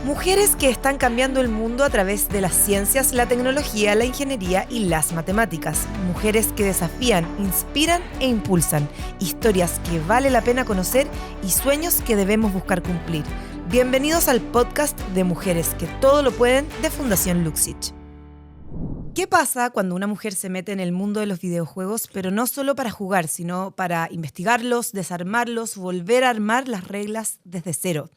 Mujeres que están cambiando el mundo a través de las ciencias, la tecnología, la ingeniería y las matemáticas. Mujeres que desafían, inspiran e impulsan. Historias que vale la pena conocer y sueños que debemos buscar cumplir. Bienvenidos al podcast de Mujeres que todo lo pueden de Fundación Luxich. ¿Qué pasa cuando una mujer se mete en el mundo de los videojuegos, pero no solo para jugar, sino para investigarlos, desarmarlos, volver a armar las reglas desde cero?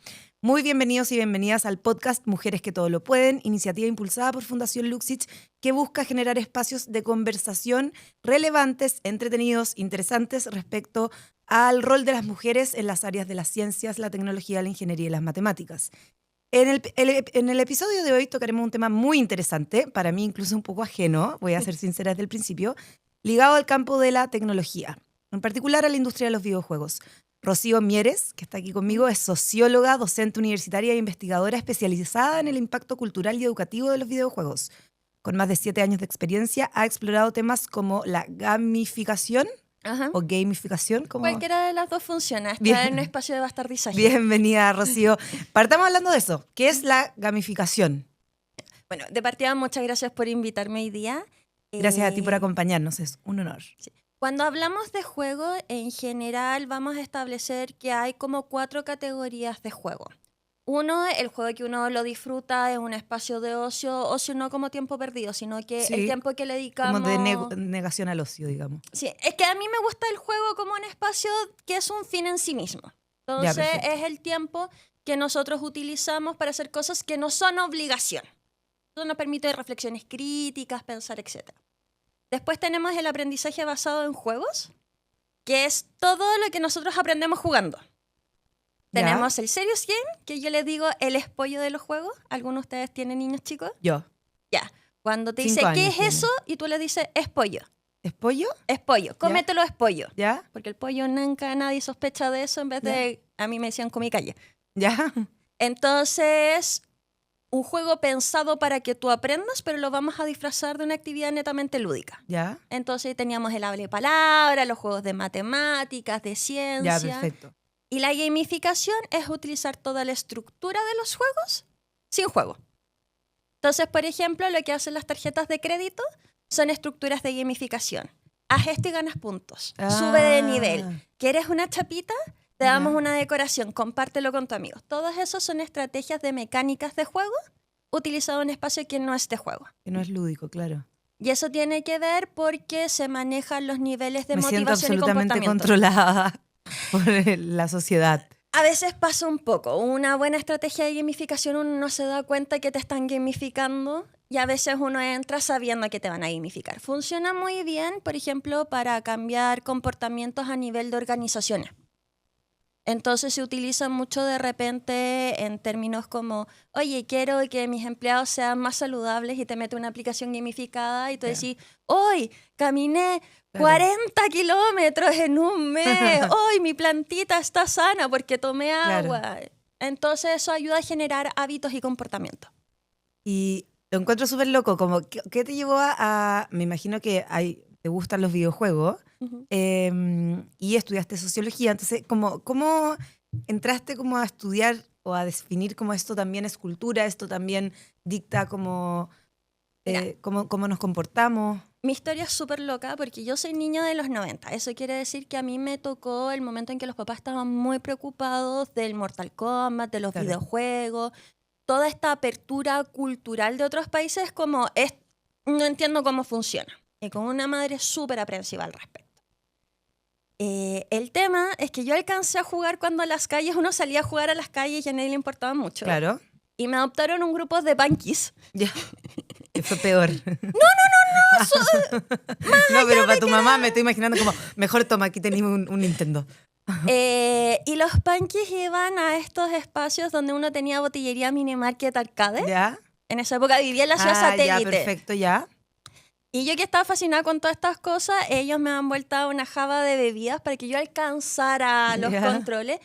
Muy bienvenidos y bienvenidas al podcast Mujeres que todo lo pueden, iniciativa impulsada por Fundación Luxich que busca generar espacios de conversación relevantes, entretenidos, interesantes respecto al rol de las mujeres en las áreas de las ciencias, la tecnología, la ingeniería y las matemáticas. En el episodio de hoy tocaremos un tema muy interesante, para mí incluso un poco ajeno, voy a ser sincera desde el principio, ligado al campo de la tecnología, en particular a la industria de los videojuegos. Rocío Mieres, que está aquí conmigo, es socióloga, docente universitaria e investigadora especializada en el impacto cultural y educativo de los videojuegos. Con más de 7 años de experiencia, ha explorado temas como la gamificación o gamificación. Como... Cualquiera de las dos funciona, está en un espacio de bastardizaje. Bienvenida, Rocío. Partamos hablando de eso. ¿Qué es la gamificación? Bueno, de partida, muchas gracias por invitarme hoy día. Gracias a ti por acompañarnos, es un honor. Sí. Cuando hablamos de juego, en general vamos a establecer que hay como 4 categorías de juego. Uno, el juego que uno lo disfruta es un espacio de ocio no como tiempo perdido, sino que Sí, el tiempo que le dedicamos... como de negación al ocio, digamos. Sí, es que a mí me gusta el juego como un espacio que es un fin en sí mismo. Entonces es el tiempo que nosotros utilizamos para hacer cosas que no son obligación. Eso nos permite reflexiones críticas, pensar, etc. Después tenemos el aprendizaje basado en juegos, que es todo lo que nosotros aprendemos jugando. ¿Ya? Tenemos el Serious Game, que yo les digo el espollo de los juegos. ¿Algunos de ustedes tienen niños chicos? Yo. Ya. Cuando te 5 dice, años ¿qué es tiene. eso? Y tú le dices, es pollo. ¿Es pollo? Es pollo. Cómetelo, es pollo. ¿Ya? Porque el pollo nunca nadie sospecha de eso en vez de... A mí me decían comí calle. ¿Ya? Entonces, un juego pensado para que tú aprendas, pero lo vamos a disfrazar de una actividad netamente lúdica. ¿Ya? Entonces teníamos el habla y palabra, los juegos de matemáticas, de ciencia. Ya, perfecto. Y la gamificación es utilizar toda la estructura de los juegos sin juego. Entonces, por ejemplo, lo que hacen las tarjetas de crédito son estructuras de gamificación. Haz esto y ganas puntos. Sube de nivel. ¿Quieres una chapita? Te damos una decoración. Compártelo con tu amigo. Todas esas son estrategias de mecánicas de juego utilizado en un espacio que no es de juego. Que no es lúdico, claro. Y eso tiene que ver porque se manejan los niveles de Me siento motivación y absolutamente comportamiento. controlada por la sociedad. A veces pasa un poco. Una buena estrategia de gamificación, uno no se da cuenta que te están gamificando y a veces uno entra sabiendo que te van a gamificar. Funciona muy bien, por ejemplo, para cambiar comportamientos a nivel de organizaciones. Entonces se utiliza mucho de repente en términos como, oye, quiero que mis empleados sean más saludables y te mete una aplicación gamificada y tú decís, hoy caminé 40 kilómetros en un mes, hoy mi plantita está sana porque tomé agua. Claro. Entonces eso ayuda a generar hábitos y comportamientos. Y lo encuentro súper loco, como, ¿qué te llevó a me imagino que te gustan los videojuegos, y estudiaste sociología, entonces, ¿cómo entraste como a estudiar o a definir cómo esto también es cultura, esto también dicta cómo nos comportamos? Mi historia es súper loca porque yo soy niña de los 90. Eso quiere decir que a mí me tocó el momento en que los papás estaban muy preocupados del Mortal Kombat, de los videojuegos, toda esta apertura cultural de otros países como no entiendo cómo funciona. Y con una madre súper aprensiva al respecto. El tema es que yo alcancé a jugar cuando uno salía a jugar a las calles y a nadie le importaba mucho. Claro. Y me adoptaron un grupo de punkies. Ya. Que fue peor. No. No, pero para tu mamá me estoy imaginando como, mejor toma, aquí tenemos un Nintendo. Y los punkies iban a estos espacios donde uno tenía botillería, minimarket, arcade. ¿Ya? En esa época vivía en la ciudad satélite. Ya, perfecto, ya. Y yo que estaba fascinada con todas estas cosas, ellos me han vuelto a una java de bebidas para que yo alcanzara los controles.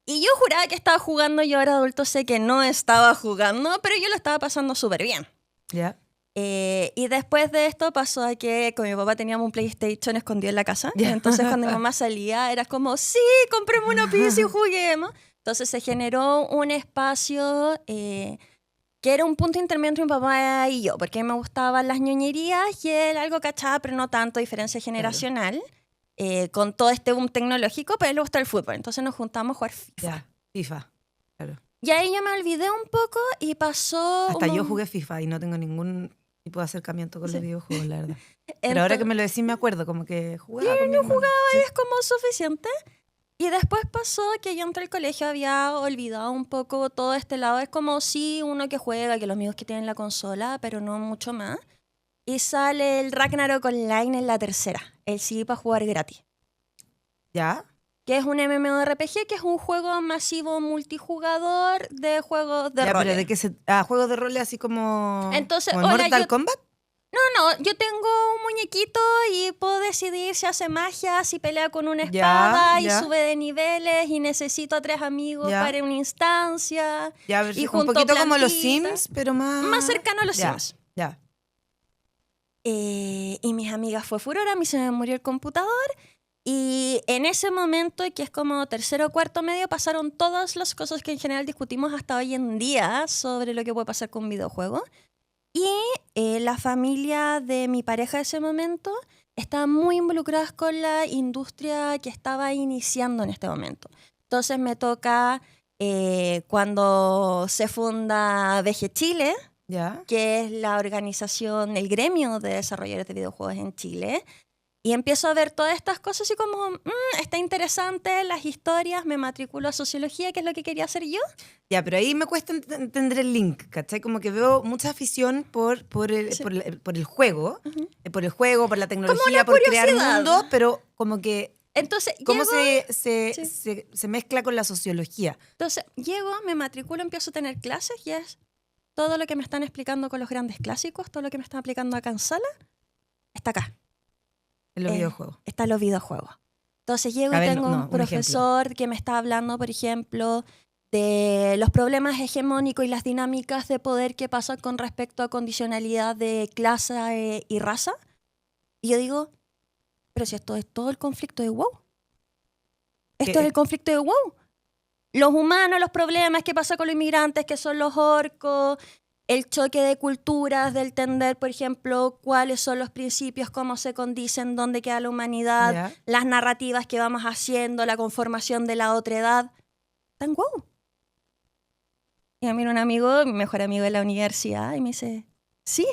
Y yo juraba que estaba jugando, yo ahora adulto sé que no estaba jugando, pero yo lo estaba pasando súper bien. Ya. Y después de esto pasó a que con mi papá teníamos un PlayStation escondido en la casa. Entonces cuando mi mamá salía era como, sí, compremos una pizza y juguemos. Entonces se generó un espacio que era un punto intermedio entre mi papá y yo, porque me gustaban las ñoñerías y él algo cachaba, pero no tanto, diferencia generacional, con todo este boom tecnológico, pero a él le gusta el fútbol. Entonces nos juntamos a jugar FIFA. Ya, FIFA, claro. Y ahí yo me olvidé un poco y pasó... Hasta yo jugué FIFA y no tengo ningún tipo de acercamiento con Sí. los videojuegos, la verdad. Pero ahora que me lo decís me acuerdo, como que jugaba con mi hermano. Sí. Es como suficiente. Y después pasó que yo entré al colegio, había olvidado un poco todo este lado. Es como sí, uno que juega, que los amigos que tienen la consola, pero no mucho más. Y sale el Ragnarok Online en la tercera, el CD para jugar gratis. ¿Ya? Que es un MMORPG, que es un juego masivo multijugador de juegos de Ya, roles. pero ¿de qué se...? juegos de roles así como... Entonces, ¿como en hola, Mortal yo- Kombat? No, yo tengo un muñequito y puedo decidir si hace magia, si pelea con una espada y ya. sube de niveles y necesito a 3 amigos Ya. para una instancia. Ya, a ver, Y un junto poquito como los plantitas. Sims, pero más... Más cercano a los Ya, Sims. ya. Y mis amigas fue furor, a mí se me murió el computador. Y en ese momento, que es como tercero o cuarto medio, pasaron todas las cosas que en general discutimos hasta hoy en día sobre lo que puede pasar con un videojuego. Y la familia de mi pareja de ese momento estaba muy involucrada con la industria que estaba iniciando en este momento. Entonces me toca cuando se funda VG Chile, ¿Ya? que es la organización, el gremio de desarrolladores de videojuegos en Chile. Y empiezo a ver todas estas cosas y como, está interesante, las historias, me matriculo a sociología, que es lo que quería hacer yo. Ya, pero ahí me cuesta entender el link, ¿cachai? Como que veo mucha afición por el, Sí. por el juego, por el juego, por la tecnología, una por crear curiosidad. mundos, pero como que Entonces, cómo llego, se mezcla con la sociología. llego, me matriculo, empiezo a tener clases y es todo lo que me están explicando con los grandes clásicos, todo lo que me están aplicando acá en sala, está acá. En los videojuegos. Están los videojuegos. Entonces llego A y ver, tengo no, un un profesor que me está hablando, por ejemplo, de los problemas hegemónicos y las dinámicas de poder que pasan con respecto a condicionalidad de clase y raza. Y yo digo, pero si esto es todo el conflicto de WoW. Esto es el conflicto de WoW. Los humanos, los problemas, qué pasa con los inmigrantes, que son los orcos, el choque de culturas, de entender, por ejemplo, cuáles son los principios, cómo se condicen, dónde queda la humanidad, Ya. las narrativas que vamos haciendo, la conformación de la otredad. Tan guau. Y a mí un amigo, mi mejor amigo de la universidad, y me dice, sí.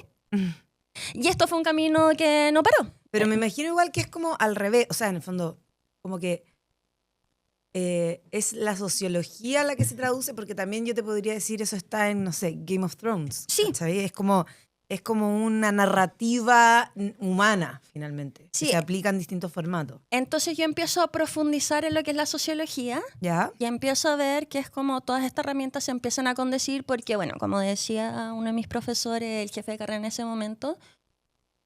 Y esto fue un camino que no paró. Pero me imagino igual que es como al revés, o sea, en el fondo, como que es la sociología la que se traduce, porque también yo te podría decir eso está en, no sé, Game of Thrones. Sí. ¿Cachai? Es como una narrativa humana, finalmente, Sí. que se aplica en distintos formatos. Entonces yo empiezo a profundizar en lo que es la sociología ¿Ya? y empiezo a ver que es como todas estas herramientas se empiezan a condecir porque, bueno, como decía uno de mis profesores, el jefe de carrera en ese momento,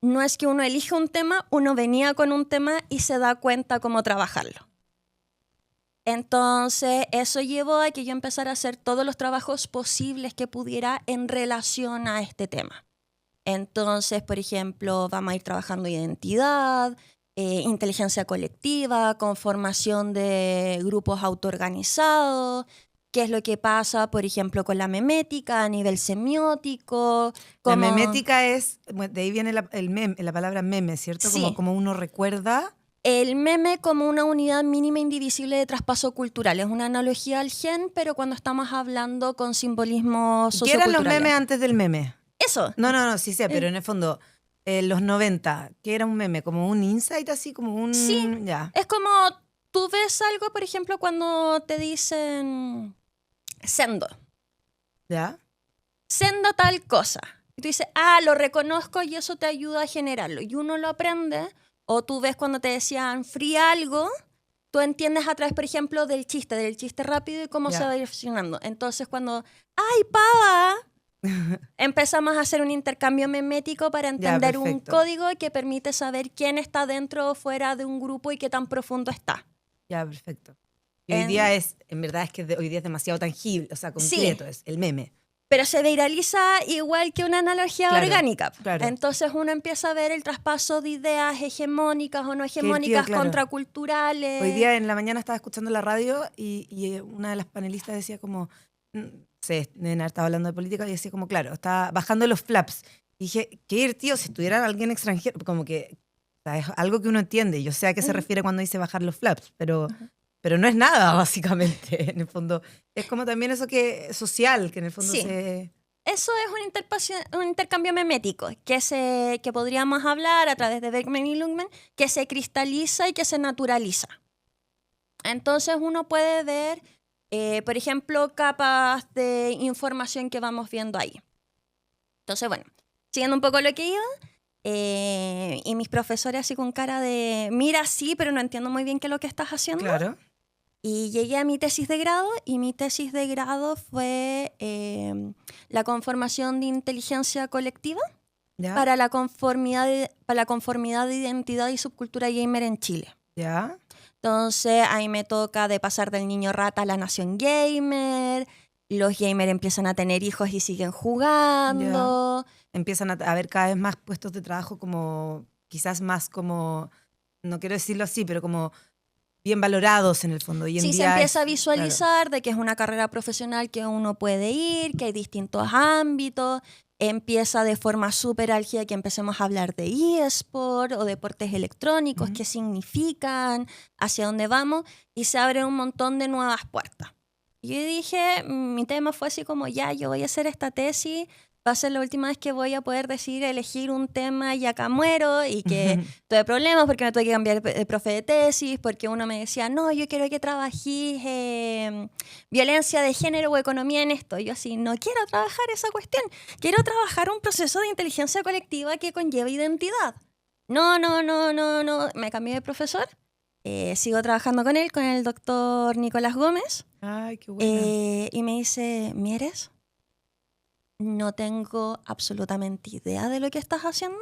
no es que uno elija un tema, uno venía con un tema y se da cuenta cómo trabajarlo. Entonces, eso llevó a que yo empezara a hacer todos los trabajos posibles que pudiera en relación a este tema. Entonces, por ejemplo, vamos a ir trabajando identidad, inteligencia colectiva, conformación de grupos autoorganizados, qué es lo que pasa, por ejemplo, con la memética a nivel semiótico. La cómo- memética es, bueno, de ahí viene la palabra meme, ¿cierto? Sí. Como uno recuerda. El meme como una unidad mínima indivisible de traspaso cultural. Es una analogía al gen, pero cuando estamos hablando con simbolismos ¿Qué eran los socioculturales. memes antes del meme? Eso. No, sí sé, pero en el fondo, los 90, ¿qué era un meme? ¿Como un insight así? Como un... Sí. Ya. Es como tú ves algo, por ejemplo, cuando te dicen sendo. ¿Ya? Sendo tal cosa. Y tú dices, lo reconozco y eso te ayuda a generarlo. Y uno lo aprende. O tú ves cuando te decían free algo, tú entiendes a través, por ejemplo, del chiste rápido y cómo Ya. se va direccionando. Entonces, cuando, ¡ay, pava! Empezamos a hacer un intercambio memético para entender un perfecto. código que permite saber quién está dentro o fuera de un grupo y qué tan profundo está. Ya, perfecto. Y hoy día es, en verdad es que hoy día es demasiado tangible, o sea, concreto, es el meme. pero se viraliza igual que una analogía orgánica. Claro. Entonces uno empieza a ver el traspaso de ideas hegemónicas o no hegemónicas, contraculturales. Hoy día en la mañana estaba escuchando la radio y una de las panelistas decía como, Nena estaba hablando de política y decía como, claro, está bajando los flaps. Y dije, ¿qué ir, tío? Si estuviera alguien extranjero, como que, o sea, es algo que uno entiende. Yo sé a qué se refiere cuando dice bajar los flaps, pero no es nada, básicamente, en el fondo. Es como también eso que social, que en el fondo se... Eso es un intercambio memético que podríamos hablar a través de Bergman y Lundgren, que se cristaliza y que se naturaliza. Entonces uno puede ver, por ejemplo, capas de información que vamos viendo ahí. Entonces, bueno, siguiendo un poco lo que iba, y mis profesores así con cara de, mira, sí, pero no entiendo muy bien qué es lo que estás haciendo. Claro. Y llegué a mi tesis de grado, y mi tesis de grado fue la conformación de inteligencia colectiva para la conformidad de identidad y subcultura gamer en Chile. ¿Ya? Entonces ahí me toca de pasar del niño rata a la nación gamer, los gamers empiezan a tener hijos y siguen jugando. Empiezan a haber cada vez más puestos de trabajo como, quizás más como, no quiero decirlo así, pero como bien valorados en el fondo. Hoy en día se empieza a visualizar de que es una carrera profesional que uno puede ir, que hay distintos ámbitos. Empieza de forma súper álgida que empecemos a hablar de eSport o deportes electrónicos, qué significan, hacia dónde vamos, y se abren un montón de nuevas puertas. Y yo dije, mi tema fue así como, yo voy a hacer esta tesis, va a ser la última vez que voy a poder elegir un tema y acá muero, y que tuve problemas porque me tuve que cambiar de profe de tesis, porque uno me decía, no, yo quiero que trabajes violencia de género o economía en esto. Y yo así, no quiero trabajar esa cuestión, quiero trabajar un proceso de inteligencia colectiva que conlleva identidad. No, me cambié de profesor, sigo trabajando con él, con el doctor Nicolás Gómez. Ay, qué bueno. Y me dice, ¿Mieres? No tengo absolutamente idea de lo que estás haciendo,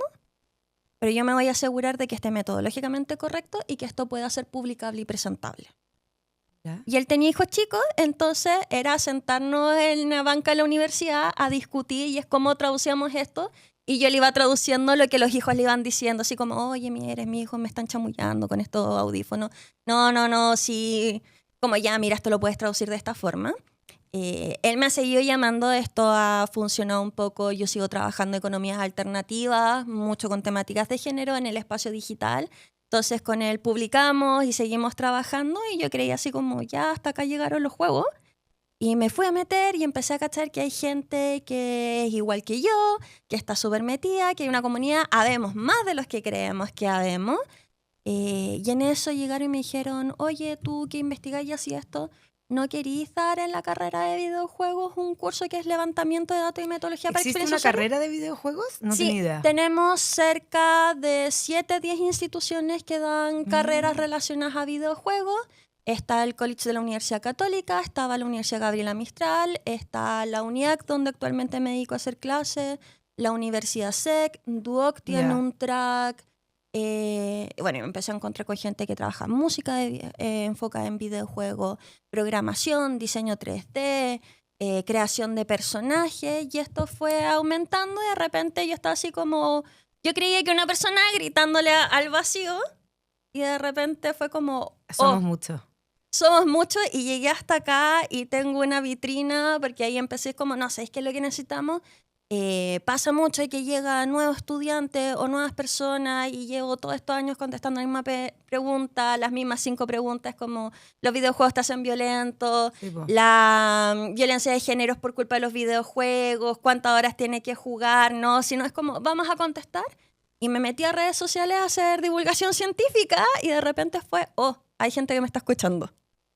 pero yo me voy a asegurar de que esté metodológicamente correcto y que esto pueda ser publicable y presentable. ¿Ya? Y él tenía hijos chicos, entonces era sentarnos en la banca de la universidad a discutir y es cómo traducíamos esto, y yo le iba traduciendo lo que los hijos le iban diciendo, así como, oye, mira, mis hijos me están chamullando con estos audífonos. No, sí, como mira, esto lo puedes traducir de esta forma. Él me ha seguido llamando, esto ha funcionado un poco, yo sigo trabajando economías alternativas, mucho con temáticas de género en el espacio digital, entonces con él publicamos y seguimos trabajando y yo creía así como, hasta acá llegaron los juegos, y me fui a meter y empecé a cachar que hay gente que es igual que yo, que está súper metida, que hay una comunidad, habemos más de los que creemos que habemos, y en eso llegaron y me dijeron, oye, tú que investigas y así esto, ¿no querís dar en la carrera de videojuegos un curso que es levantamiento de datos y metodología para experiencia social? ¿Existe una carrera de videojuegos? No tenía idea. Tenemos cerca de 7-10 instituciones que dan carreras relacionadas a videojuegos. Está el College de la Universidad Católica, estaba la Universidad Gabriela Mistral, está la UNIAC, donde actualmente me dedico a hacer clases, la Universidad SEC, Duoc tiene un track. Bueno, me empecé a encontrar con gente que trabaja en música enfocada en videojuegos, programación, diseño 3D, creación de personajes, y esto fue aumentando y de repente yo estaba así como, yo creía que una persona gritándole al vacío y de repente fue como, somos muchos y llegué hasta acá y tengo una vitrina porque ahí empecé como, no sé, es que lo que necesitamos. Pasa mucho que llegan nuevos estudiantes o nuevas personas y llevo todos estos años contestando la misma pregunta, las mismas 5 preguntas como los videojuegos te hacen violentos, la violencia de género es por culpa de los videojuegos, cuántas horas tiene que jugar, no, sino es como vamos a contestar. Y me metí a redes sociales a hacer divulgación científica y de repente fue, hay gente que me está escuchando.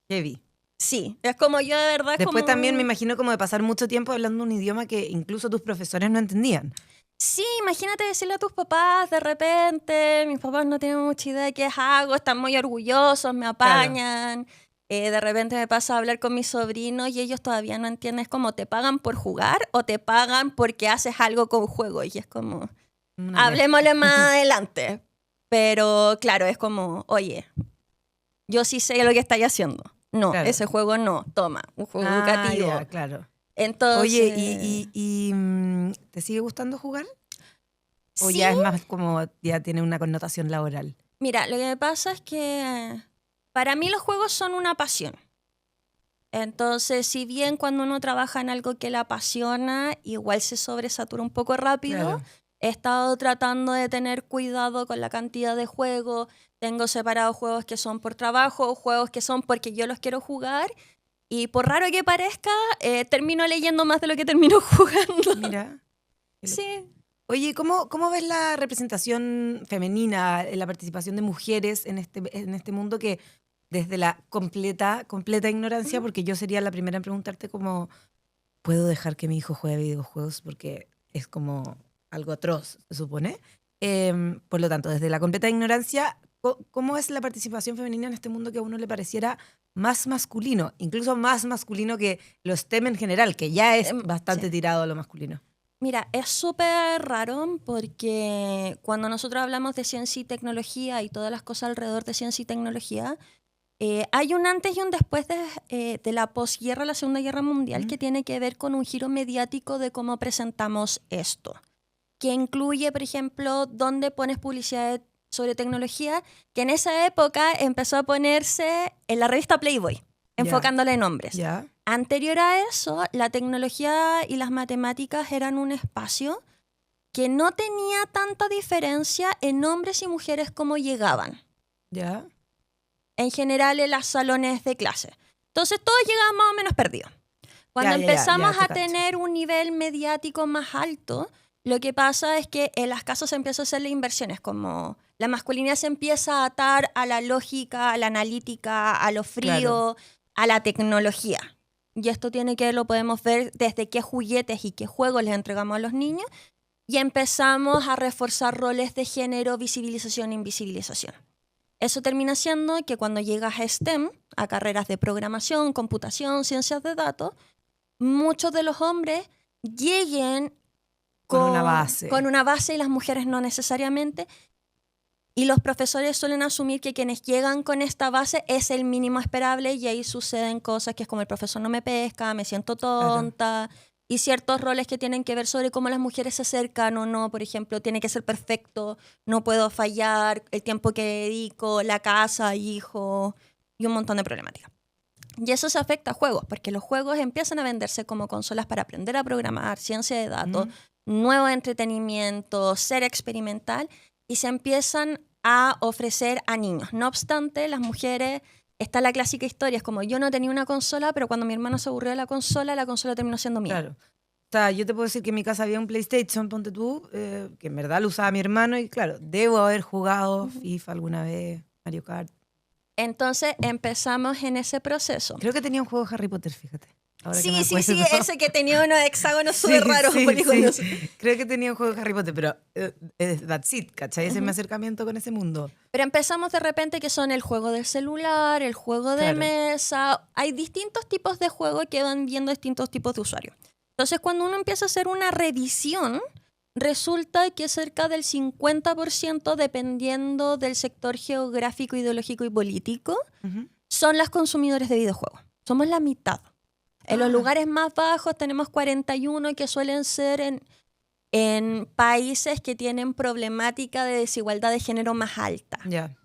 Heavy. Sí, es como yo de verdad. Después como... también me imagino como de pasar mucho tiempo hablando un idioma que incluso tus profesores no entendían. Sí, imagínate decirle a tus papás de repente, mis papás no tienen mucha idea de qué hago, están muy orgullosos, me apañan. Claro. De repente me pasa a hablar con mis sobrinos y ellos todavía no entienden, es como te pagan por jugar o te pagan porque haces algo con juego. Y es como, hablemosle más adelante. Pero claro, es como, oye, yo sí sé lo que estáis haciendo. No, claro. Ese juego no. Toma, un juego educativo. Claro. Entonces, Oye, ¿y te sigue gustando jugar? ¿O sí, ya es más como, ya tiene una connotación laboral? mira, lo que me pasa es que para mí los juegos son una pasión. Entonces, si bien cuando uno trabaja en algo que le apasiona, igual se sobresatura un poco rápido, Claro. he estado tratando de tener cuidado con la cantidad de juegos. Tengo separados juegos que son por trabajo, juegos que son porque yo los quiero jugar. Y por raro que parezca, termino leyendo más de lo que termino jugando. Mira. Sí. Oye, ¿cómo ves la representación femenina, la participación de mujeres en este mundo que desde la completa ignorancia, Ujú. porque yo sería la primera en preguntarte cómo puedo dejar que mi hijo juegue videojuegos porque es como algo atroz, se supone? Por lo tanto, desde la completa ignorancia, ¿cómo es la participación femenina en este mundo que a uno le pareciera más masculino, incluso más masculino que los STEM en general, que ya es bastante Sí. tirado a lo masculino? Mira, es súper raro porque cuando nosotros hablamos de ciencia y tecnología y todas las cosas alrededor de ciencia y tecnología, hay un antes y un después de la posguerra, la Segunda Guerra Mundial, que tiene que ver con un giro mediático de cómo presentamos esto, que incluye, por ejemplo, dónde pones publicidad sobre tecnología, que en esa época empezó a ponerse en la revista Playboy, enfocándola en hombres. Ya, Anterior a eso, la tecnología y las matemáticas eran un espacio que no tenía tanta diferencia en hombres y mujeres como llegaban, ya. en general en los salones de clase. Entonces todos llegaban más o menos perdidos. Cuando empezamos te a cacho. tener un nivel mediático más alto, lo que pasa es que en las casas se empieza a hacerle inversiones, como la masculinidad se empieza a atar a la lógica, a la analítica, a lo frío, a la tecnología. Y esto tiene que, lo podemos ver desde qué juguetes y qué juegos les entregamos a los niños, y empezamos a reforzar roles de género, visibilización e invisibilización. Eso termina siendo que cuando llegas a STEM, a carreras de programación, computación, ciencias de datos, muchos de los hombres lleguen Con una base. con una base y las mujeres no necesariamente. Y los profesores suelen asumir que quienes llegan con esta base es el mínimo esperable y ahí suceden cosas que es como el profesor no me pesca, me siento tonta, y ciertos roles que tienen que ver sobre cómo las mujeres se acercan o no. Por ejemplo, tiene que ser perfecto, no puedo fallar, el tiempo que dedico, la casa, hijo y un montón de problemáticas. Y eso se afecta a juegos, porque los juegos empiezan a venderse como consolas para aprender a programar, ciencia de datos, nuevo entretenimiento, ser experimental, y se empiezan a ofrecer a niños. No obstante, las mujeres, está la clásica historia, es como yo no tenía una consola, pero cuando mi hermano se aburrió de la consola terminó siendo mía. Claro. O sea, yo te puedo decir que en mi casa había un PlayStation, ponte tú, que en verdad lo usaba mi hermano y claro, debo haber jugado FIFA alguna vez, Mario Kart. Entonces empezamos en ese proceso. Creo que tenía un juego de Harry Potter, fíjate. Ahora que me Sí, sí, acuerdo. ese que tenía unos hexágonos súper raros. sí, polígonos. sí. Creo que tenía un juego de Harry Potter, pero that's it, ¿cachai? Ese es mi acercamiento con ese mundo. Pero empezamos de repente que son el juego del celular, el juego de Claro. mesa. Hay distintos tipos de juegos que van viendo distintos tipos de usuarios. Entonces, cuando uno empieza a hacer una revisión, resulta que cerca del 50%, dependiendo del sector geográfico, ideológico y político, Ujú. son las consumidores de videojuegos. Somos la mitad. En los lugares más bajos tenemos 41 que suelen ser en países que tienen problemática de desigualdad de género más alta. Ya.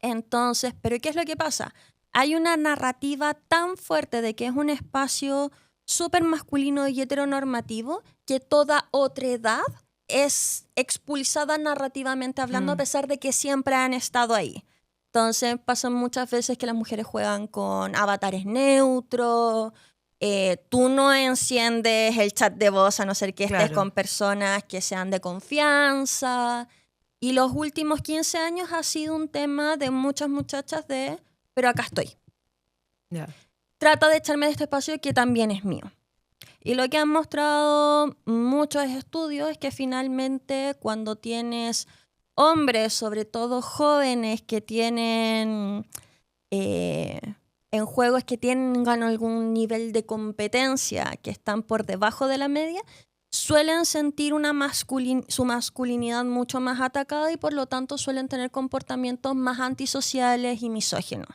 Entonces, ¿pero qué es lo que pasa? Hay una narrativa tan fuerte de que es un espacio súper masculino y heteronormativo que toda otra edad es expulsada narrativamente hablando, a pesar de que siempre han estado ahí. Entonces, pasan muchas veces que las mujeres juegan con avatares neutros. Tú no enciendes el chat de voz a no ser que estés Claro. con personas que sean de confianza. Y los últimos 15 años ha sido un tema de muchas muchachas pero acá estoy. Ya. Trata de echarme de este espacio que también es mío. Y lo que han mostrado muchos estudios es que finalmente cuando tienes hombres, sobre todo jóvenes, que tienen en juegos que tengan algún nivel de competencia, que están por debajo de la media, suelen sentir su masculinidad mucho más atacada y por lo tanto suelen tener comportamientos más antisociales y misóginos.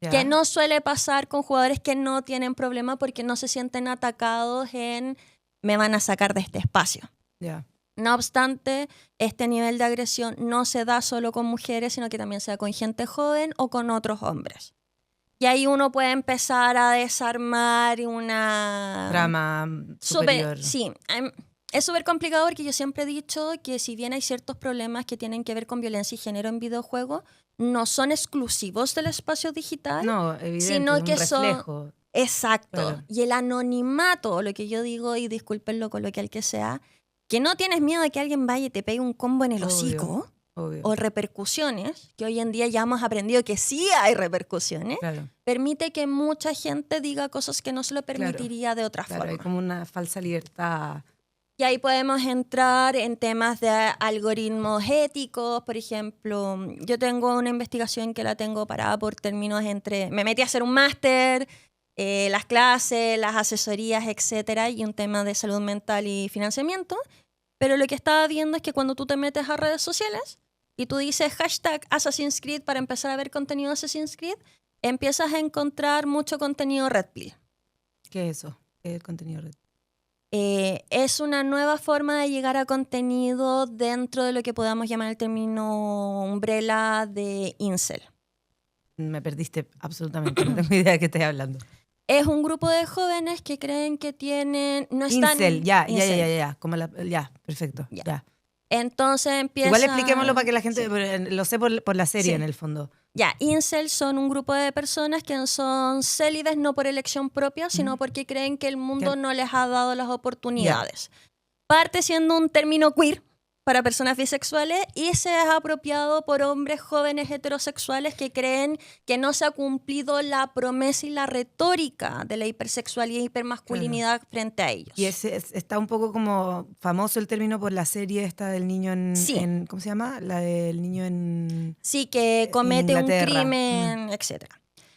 Ya. Que no suele pasar con jugadores que no tienen problema porque no se sienten atacados en me van a sacar de este espacio. Ya. No obstante, este nivel de agresión no se da solo con mujeres, sino que también se da con gente joven o con otros hombres. Y ahí uno puede empezar a desarmar una... Trama superior. Sí, es súper complicado porque yo siempre he dicho que si bien hay ciertos problemas que tienen que ver con violencia y género en videojuegos, no son exclusivos del espacio digital. No, evidente, sino es un que reflejo. Exacto. Claro. Y el anonimato, lo que yo digo, y disculpen lo coloquial que sea, que no tienes miedo de que alguien vaya y te pegue un combo en el hocico, Obvio. o repercusiones, que hoy en día ya hemos aprendido que sí hay repercusiones, Claro. permite que mucha gente diga cosas que no se lo permitiría de otra Claro, hay forma. como una falsa libertad. Y ahí podemos entrar en temas de algoritmos éticos, por ejemplo. Yo tengo una investigación que la tengo parada por términos entre... Me metí a hacer un máster, las clases, las asesorías, etcétera, y un tema de salud mental y financiamiento. Pero lo que estaba viendo es que cuando tú te metes a redes sociales y tú dices hashtag Assassin's Creed para empezar a ver contenido de Assassin's Creed, empiezas a encontrar mucho contenido Red Pill. ¿Qué es eso? ¿Qué es el contenido red? Es una nueva forma de llegar a contenido dentro de lo que podamos llamar el término umbrella de incel. Me perdiste absolutamente, no tengo idea de qué estás hablando. Es un grupo de jóvenes que creen que tienen... No están, Incel, ya, incel. como ya, perfecto, Ya. ya. Entonces empieza... Igual expliquémoslo para que la gente, Sí. lo sé por la serie Sí. en el fondo. Ya, incel son un grupo de personas que son célibes no por elección propia, sino porque creen que el mundo Que- no les ha dado las oportunidades. Parte siendo un término queer para personas bisexuales y se es apropiado por hombres jóvenes heterosexuales que creen que no se ha cumplido la promesa y la retórica de la hipersexualidad y hipermasculinidad frente a ellos. Y está un poco como famoso el término por la serie esta del niño Sí. ¿cómo se llama? La del niño en... Sí, que comete un Inglaterra. crimen, etc.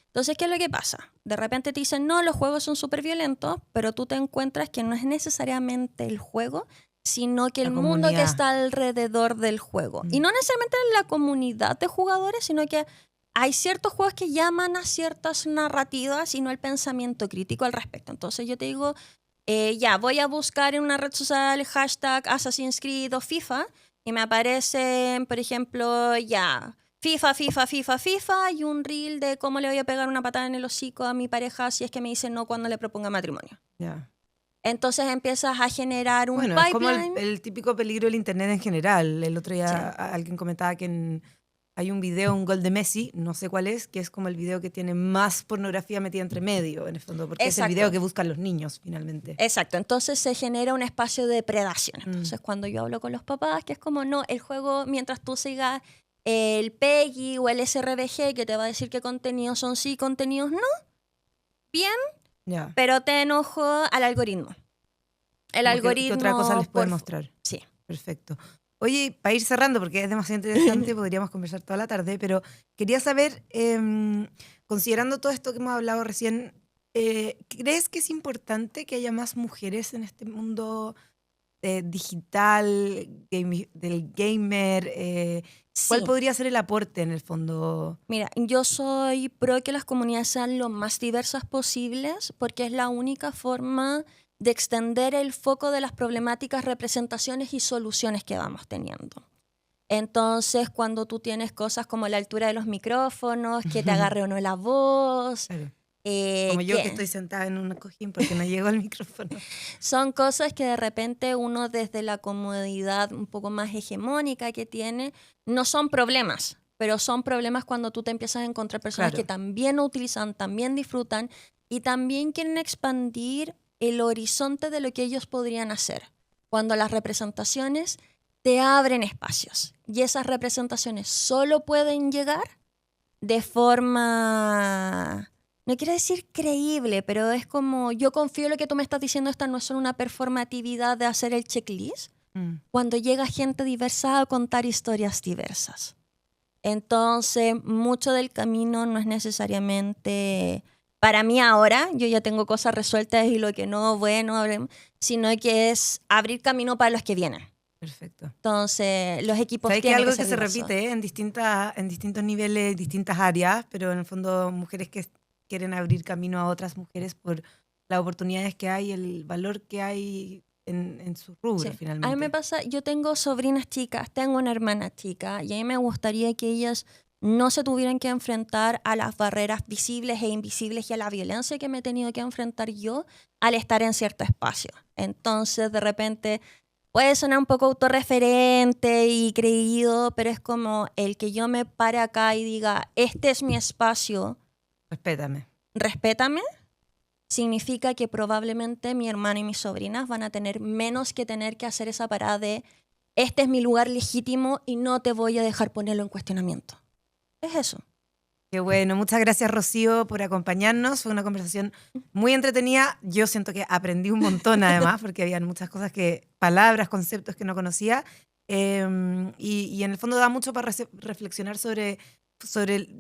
Entonces, ¿qué es lo que pasa? De repente te dicen, no, los juegos son súper violentos, pero tú te encuentras que no es necesariamente el juego, sino que La el mundo que comunidad. está alrededor del juego. Y no necesariamente la comunidad de jugadores, sino que hay ciertos juegos que llaman a ciertas narrativas y no el pensamiento crítico al respecto. Entonces yo te digo, ya, voy a buscar en una red social hashtag Assassin's Creed o FIFA y me aparecen, por ejemplo, ya, FIFA y un reel de cómo le voy a pegar una patada en el hocico a mi pareja si es que me dice no cuando le proponga matrimonio. Ya. Entonces empiezas a generar un Bueno, es como pipeline. el típico peligro del internet en general. El otro día Sí. alguien comentaba que hay un video, un gol de Messi, no sé cuál es, que es como el video que tiene más pornografía metida entre medio, en el fondo, porque es el Exacto. video que buscan los niños, finalmente. Exacto, entonces se genera un espacio de depredación. Entonces cuando yo hablo con los papás, que es como, no, el juego, mientras tú sigas el PEGI o el SRBG, que te va a decir qué contenidos son sí, contenidos no, bien, Ya. pero te enojo al algoritmo. El Como algoritmo... ¿Qué otra cosa les puede por- mostrar? Sí. Perfecto. Oye, para ir cerrando, porque es demasiado interesante, podríamos conversar toda la tarde, pero quería saber, considerando todo esto que hemos hablado recién, ¿crees que es importante que haya más mujeres en este mundo digital, del gamer? ¿Cuál Sí. podría ser el aporte en el fondo? Mira, yo soy pro que las comunidades sean lo más diversas posibles porque es la única forma de extender el foco de las problemáticas, representaciones y soluciones que vamos teniendo. Entonces, cuando tú tienes cosas como la altura de los micrófonos, que te agarre o no la voz, Claro. Como yo que que estoy sentada en un cojín porque no llego al micrófono. son cosas que de repente uno desde la comodidad un poco más hegemónica que tiene, no son problemas, pero son problemas cuando tú te empiezas a encontrar personas Claro. que también lo utilizan, también disfrutan y también quieren expandir el horizonte de lo que ellos podrían hacer. Cuando las representaciones te abren espacios y esas representaciones solo pueden llegar de forma... No quiero decir creíble, pero es como, yo confío en lo que tú me estás diciendo, esta no es solo una performatividad de hacer el checklist, cuando llega gente diversa a contar historias diversas. Entonces, mucho del camino no es necesariamente, para mí ahora, yo ya tengo cosas resueltas y lo que no, bueno, sino que es abrir camino para los que vienen. Perfecto. Entonces, los equipos Sabes que tienen algo que que ser se diversos. repite en distintos niveles, distintas áreas, pero en el fondo mujeres que quieren abrir camino a otras mujeres por las oportunidades que hay, el valor que hay en su rubro, Sí. A mí me finalmente. pasa, yo tengo sobrinas chicas, tengo una hermana chica, y a mí me gustaría que ellas no se tuvieran que enfrentar a las barreras visibles e invisibles y a la violencia que me he tenido que enfrentar yo al estar en cierto espacio. Entonces, de repente, puede sonar un poco autorreferente y creído, pero es como el que yo me pare acá y diga, este es mi espacio, Respétame. respétame, significa que probablemente mi hermano y mis sobrinas van a tener menos que tener que hacer esa parada de este es mi lugar legítimo y no te voy a dejar ponerlo en cuestionamiento. Es eso. Qué bueno, muchas gracias Rocío por acompañarnos. Fue una conversación muy entretenida. Yo siento que aprendí un montón además, porque habían muchas cosas palabras, conceptos que no conocía. Y en el fondo da mucho para reflexionar sobre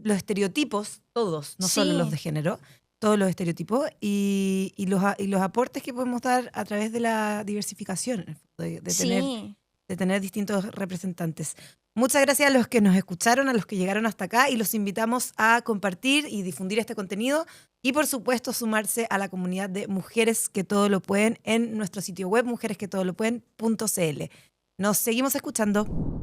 los estereotipos, todos, no solo los Sí, de género, todos los estereotipos y los aportes que podemos dar a través de la diversificación, en el fondo, sí. de tener distintos representantes. Muchas gracias a los que nos escucharon, a los que llegaron hasta acá y los invitamos a compartir y difundir este contenido y por supuesto sumarse a la comunidad de Mujeres que Todo Lo Pueden en nuestro sitio web mujeresquetodolopueden.cl. Nos seguimos escuchando.